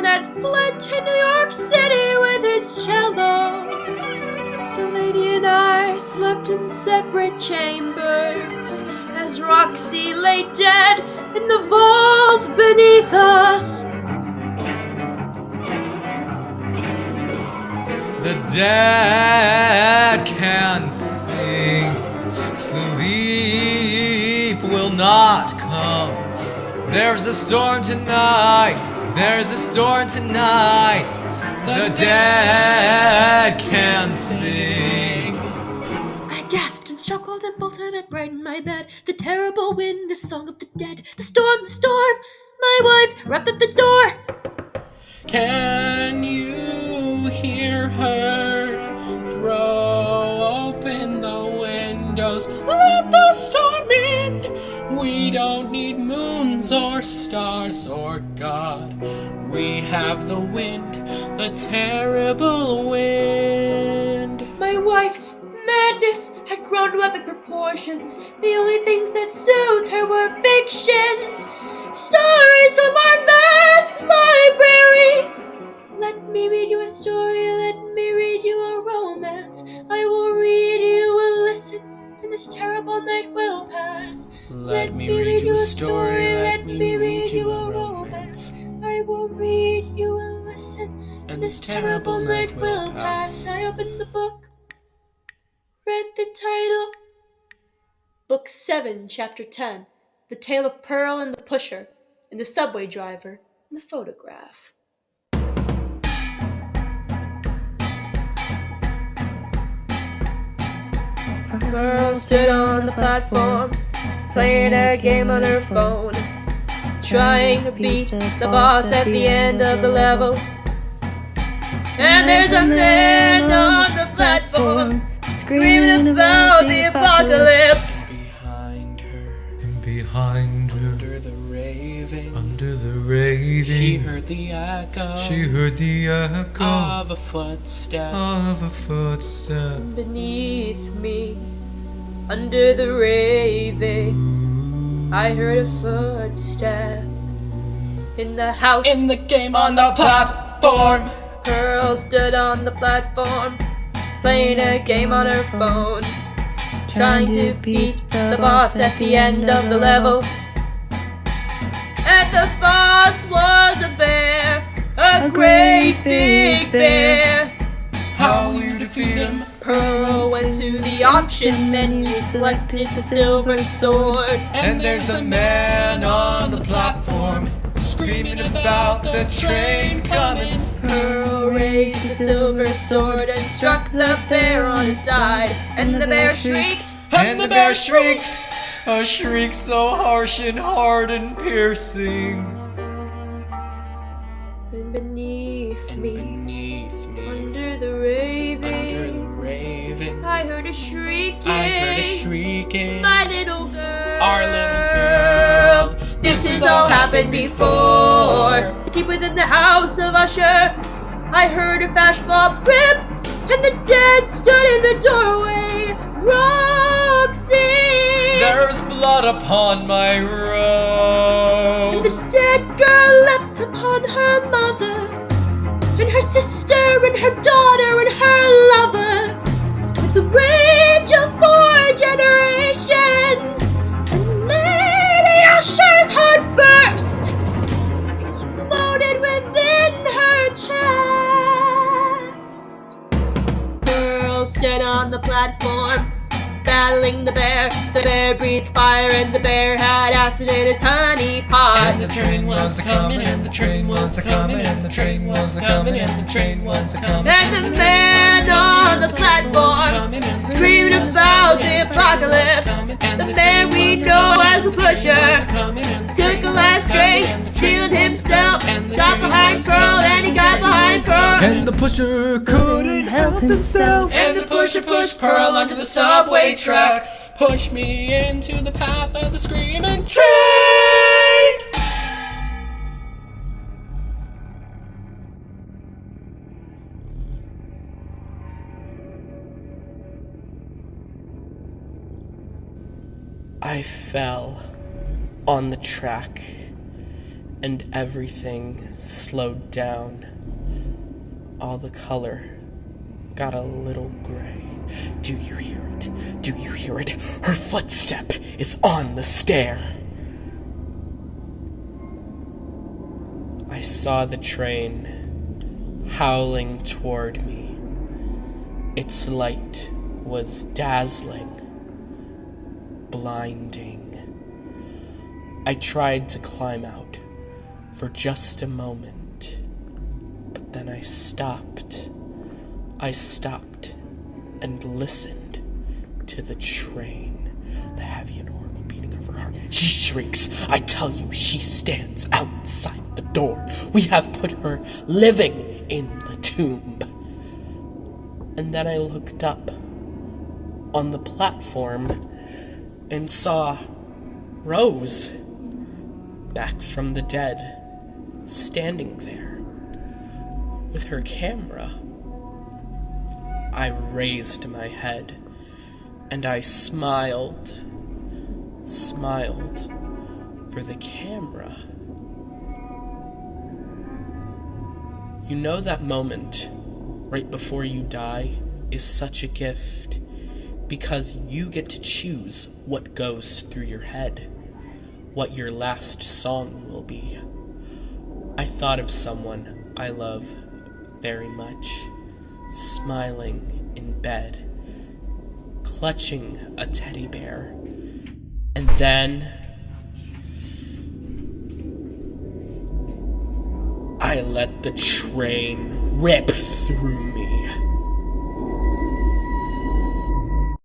that fled to New York City with his cello. The lady and I slept in separate chambers as Roxy lay dead in the vault beneath us. The dead can sing, sleep will not come. There's a storm tonight, there's a storm tonight. The dead can sing. I gasped and struggled and bolted upright in my bed. The terrible wind, the song of the dead. The storm, the storm. My wife rapped at the door. Can you hear her? Throw open the windows, let the storm in. We don't need moons or stars or God. We have the wind, the terrible wind. My wife's madness had grown to epic proportions. The only things that soothed her were fictions. Stories from our vast library. Let me read you a story, let me read you a romance. I will read you a listen, and this terrible night will pass. Let me read you a story, let me read you a romance. I will read you a listen, and this terrible night will pass. I opened the book, read the title. Book 7, Chapter 10. The Tale of Pearl and the Pusher, and the Subway Driver, and the Photograph. Pearl stood on the platform, playing a game on her phone, trying to beat the boss at the end of the level. And there's a man on the platform, screaming about the apocalypse. Behind her, And behind her, under the raving, she heard the echo of a footstep. Beneath me, under the raving, I heard a footstep in the house. In the game on the platform, Pearl stood on the platform, playing a game on her phone, trying to beat the boss at the end of the level. And the boss was a bear, a great big bear. how will you defeat him? Pearl went to the option menu, selected the silver sword. And there's a man on the platform, screaming about the train coming. Pearl raised the silver sword and struck the bear on its side. And the bear shrieked, And the bear shrieked, a shriek so harsh and hard and piercing. and beneath me, Beneath me, under the raving, I heard a shrieking, my little girl, our little girl. This has all happened before. Deep within the house of Usher, I heard a flashbulb rip, and the dead stood in the doorway. Roxy! There's blood upon my robe. And the dead girl leapt upon her mother, and her sister, and her daughter, and her lover, with the rage of 4 generations. And Lady Usher's heart burst, exploded within her chest. Pearl stood on the platform, battling the bear. The bear breathed fire, and the bear had acid in its honey pot. And the train was a-comin', and the train was a-comin', and the train was a-comin', and the train was a-comin'. And the man on the platform, screaming about the apocalypse. The man we know as the Pusher took a last drink, steeled himself, got behind Pearl, and he got behind Pearl. And the pusher couldn't help himself. And the pusher pushed Pearl onto the subway track, pushed me into the path of the screaming train. I fell on the track and everything slowed down. All the color got a little gray. Do you hear it? Do you hear it? Her footstep is on the stair. I saw the train howling toward me. Its light was dazzling, blinding. I tried to climb out for just a moment, but then I stopped. I stopped and listened to the train, the heavy and horrible beating of her heart. She shrieks. I tell you, she stands outside the door. We have put her living in the tomb. And then I looked up on the platform and saw Rose, back from the dead, standing there with her camera. I raised my head and I smiled for the camera. You know that moment right before you die is such a gift because you get to choose what goes through your head, what your last song will be. I thought of someone I love very much, smiling in bed, clutching a teddy bear, and then I let the train rip through me.